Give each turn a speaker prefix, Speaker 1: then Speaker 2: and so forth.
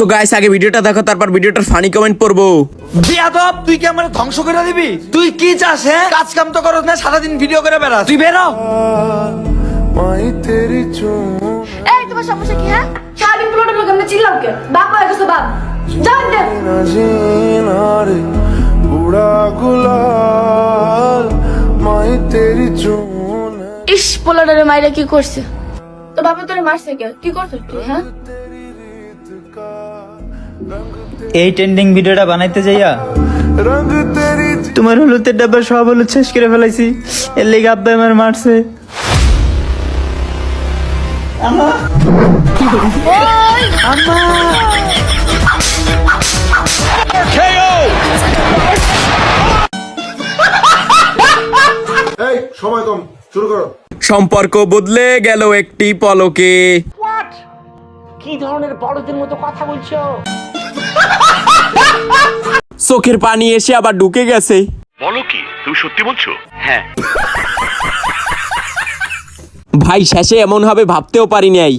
Speaker 1: তো গাইস আগে ভিডিওটা দেখো, তারপর ভিডিওটার ফানি কমেন্ট পড়বো।
Speaker 2: বিয়াদব, তুই কি আমার ধ্বংস করে দিবি? তুই কি চাস? হ্যাঁ, কাজ কাম তো করস না, সারাদিন ভিডিও করে বেড়াস। তুই বেরো।
Speaker 3: এই তোমার সমস্যা কি? হ্যাঁ, সারাদিন প্লটের লোক আমরা চিল্লাও কে? বাপ হয়ে গেছে বাপ, জান দে। ইস, পোলাডারে মাইরা কি করছে? তো বাবা তোরে মারছে কে? কি করছিস তুই? হ্যাঁ,
Speaker 4: এই ট্রেন্ডিং ভিডিওটা বানাইতে যাইয়া তোমার হলুদের ডাব্বা সব হলুদ শেষ করে ফেলাইছি। এর লেগে আব্বা আমার মারছে।
Speaker 5: এই সময় কম, শুরু করো।
Speaker 1: সম্পর্ক বদলে গেল একটি পলকে।
Speaker 6: কি ধরনের বড়দের মতো কথা বলছো?
Speaker 1: চোখের পানি এসে আবার ঢুকে গেছে।
Speaker 7: বলো কি, তুমি সত্যি বলছো? হ্যাঁ।
Speaker 1: ভাই শেষে এমন হবে ভাবতেও পারি নাই।